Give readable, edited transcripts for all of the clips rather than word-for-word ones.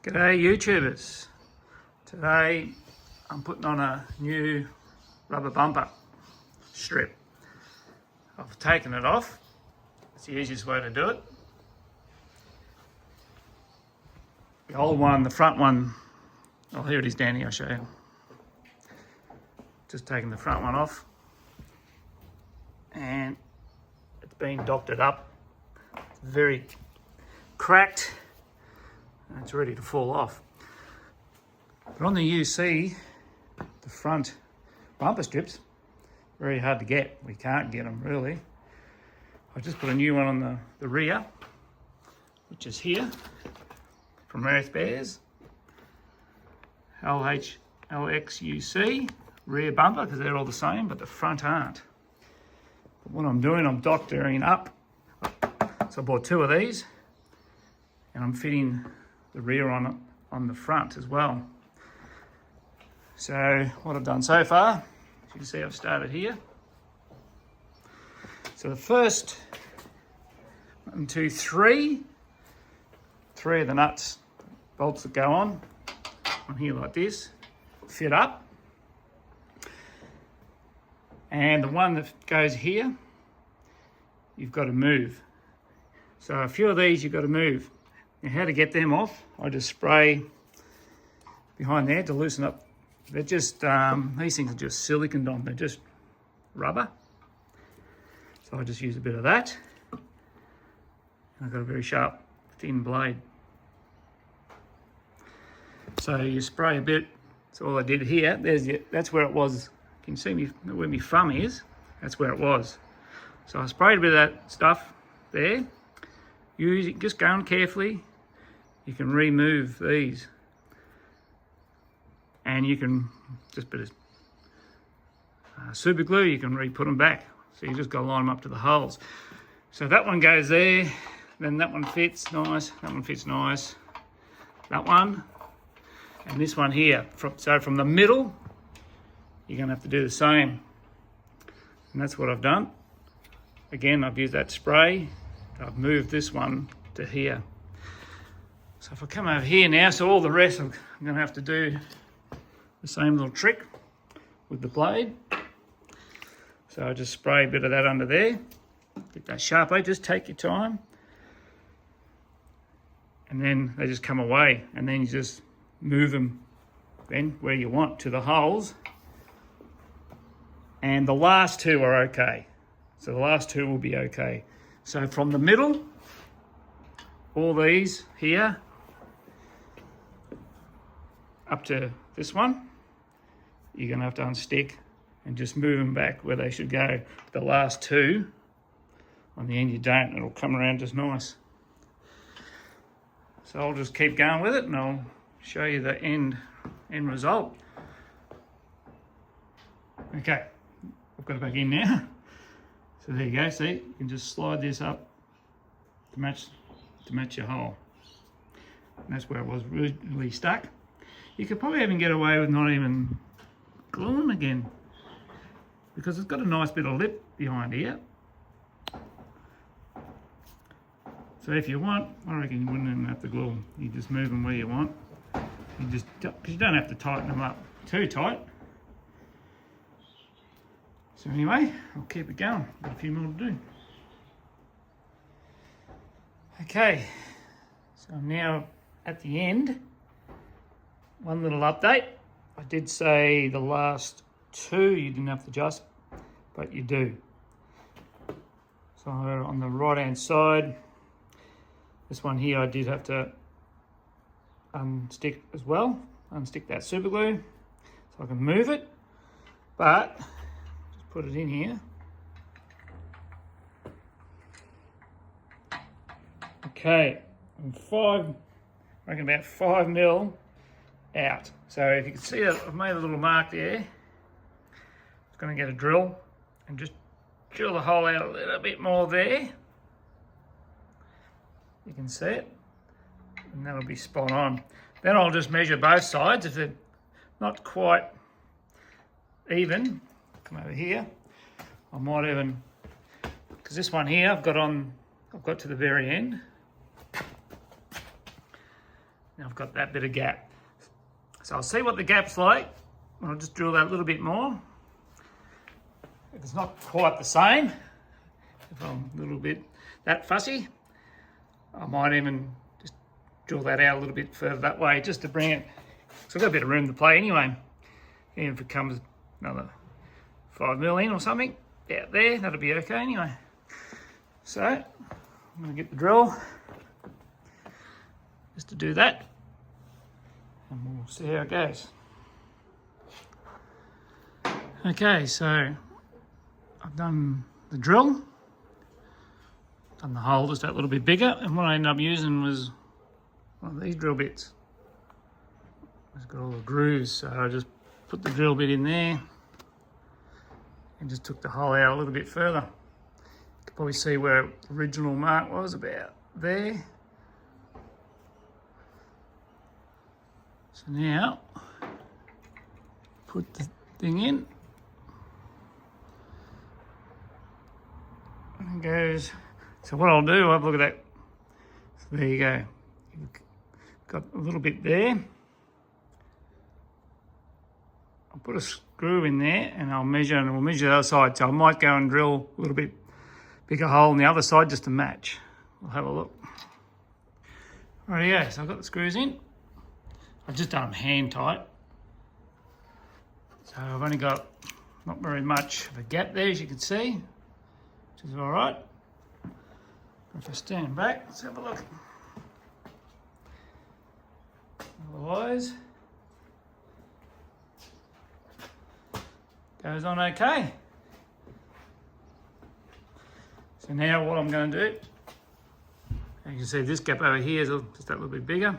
G'day YouTubers. Today I'm putting on a new rubber bumper strip. I've taken it off. It's the easiest way to do it. The old one, the front one, oh here it is Danny, I'll show you. Just taking the front one off and it's been doctored up. It's very cracked. And it's ready to fall off. But on the UC, the front bumper strips, very hard to get. We can't get them really. I just put a new one on the rear, which is here, from Earth Bears. LXUC, rear bumper, because they're all the same, but the front aren't. But what I'm doing, I'm doctoring up. So I bought two of these, and I'm fitting the rear on the front as well. So what I've done so far, as you can see I've started here. So the first 1, 2, 3 of the nuts, bolts that go on here like this, fit up. And the one that goes here, you've got to move. So a few of these you've got to move. Now how to get them off, I just spray behind there to loosen up. They're just, these things are just siliconed on, they're just rubber. So I just use a bit of that. And I've got a very sharp, thin blade. So you spray a bit, that's all I did here. That's where it was, can you see me, where my thumb is? That's where it was. So I sprayed a bit of that stuff there. Just going carefully. You can remove these, and you can just put a super glue, you can re-put them back. So you just got to line them up to the holes. So that one goes there, then that one fits nice, that one fits nice, that one, and this one here. So from the middle, you're going to have to do the same. And that's what I've done. Again, I've used that spray. I've moved this one to here. So if I come over here now, so all the rest I'm going to have to do the same little trick with the blade. So I just spray a bit of that under there. Get that sharp edge, just take your time. And then they just come away, and then you just move them then where you want to the holes. And the last two are okay. So the last two will be okay. So from the middle, all these here, up to this one, you're going to have to unstick and just move them back where they should go. The last two, on the end you don't, it'll come around just nice. So I'll just keep going with it and I'll show you the end result. Okay, I've got it back in now. So there you go, see, you can just slide this up to match your hole. And that's where it was really stuck. You could probably even get away with not even gluing again, because it's got a nice bit of lip behind here. So if you want, I reckon you wouldn't even have to glue them. You just move them where you want. Because you don't have to tighten them up too tight. So anyway, I'll keep it going. Got a few more to do. Okay, so I'm now at the end. One little update. I did say the last two you didn't have to adjust, but you do. So on the right hand side, this one here I did have to unstick as well. Unstick that super glue so I can move it, but just put it in here. Okay, I'm I reckon about 5 mil out. So if you can see that I've made a little mark there, I'm going to get a drill and just drill the hole out a little bit more there. You can see it, and that'll be spot on. Then I'll just measure both sides. If they're not quite even, come over here. I might even, because this one here I've got to the very end. Now I've got that bit of gap. So I'll see what the gap's like. I'll just drill that a little bit more. If it's not quite the same, if I'm a little bit that fussy, I might even just drill that out a little bit further that way just to bring it. So I've got a bit of room to play anyway. And if it comes another 5mm in or something out there, that'll be okay anyway. So I'm going to get the drill just to do that, and we'll see how it goes. Okay, so I've done the drill, done the hole just that little bit bigger, and what I ended up using was one of these drill bits. It's got all the grooves, so I just put the drill bit in there and just took the hole out a little bit further. You can probably see where the original mark was, about there. So now, put the thing in. And it goes. So what I'll do, I'll have a look at that. So there you go. You've got a little bit there. I'll put a screw in there and I'll measure, and we'll measure the other side. So I might go and drill a little bit bigger hole on the other side just to match. We'll have a look. Rightio, so I've got the screws in. I've just done them hand tight. So I've only got not very much of a gap there, as you can see, which is all right. If I stand back, let's have a look. Otherwise, goes on okay. So now what I'm going to do, you can see this gap over here is just that little bit bigger.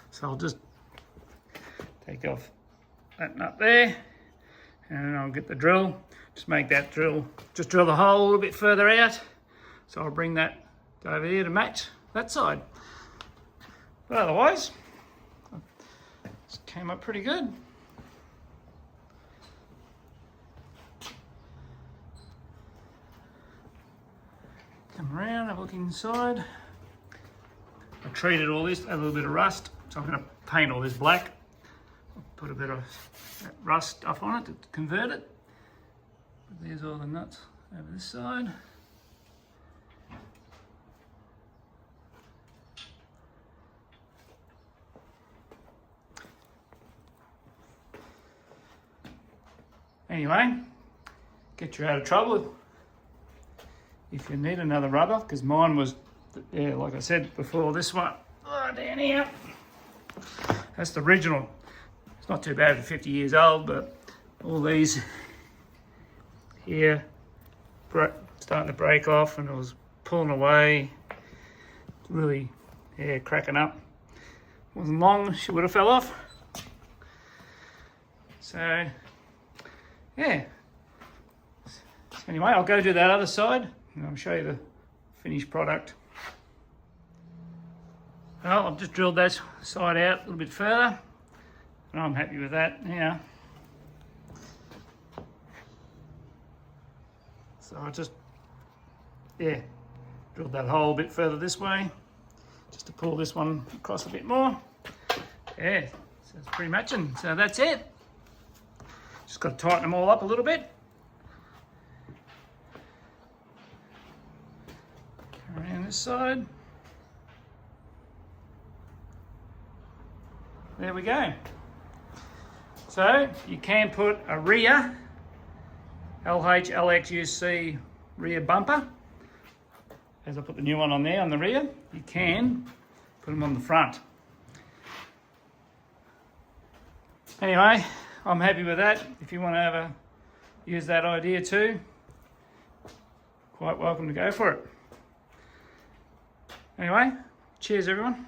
So I'll just take off that nut there, and I'll get the drill, just make that drill, just drill the hole a little bit further out. So I'll bring that over here to match that side. But otherwise, it came up pretty good. Come around, have a look inside. I treated all this, a little bit of rust, so I'm going to paint all this black. I'll put a bit of that rust stuff on it to convert it. But there's all the nuts over this side. Anyway, get you out of trouble if you need another rubber, because mine was, yeah, like I said before, this one, down here, that's the original. It's not too bad for 50 years old, but all these here starting to break off, and it was pulling away, really, yeah, cracking up. Wasn't long, she would have fell off. So, yeah. Anyway, I'll go do that other side and I'll show you the finished product. Well, I've just drilled that side out a little bit further and I'm happy with that now. So I just, yeah, drilled that hole a bit further this way just to pull this one across a bit more. Yeah, so it's pretty matching. So that's it. Just got to tighten them all up a little bit. Around this side. There we go. So you can put a rear LH, LX, UC rear bumper. As I put the new one on there on the rear, you can put them on the front. Anyway, I'm happy with that. If you want to use that idea too, quite welcome to go for it. Anyway, cheers everyone.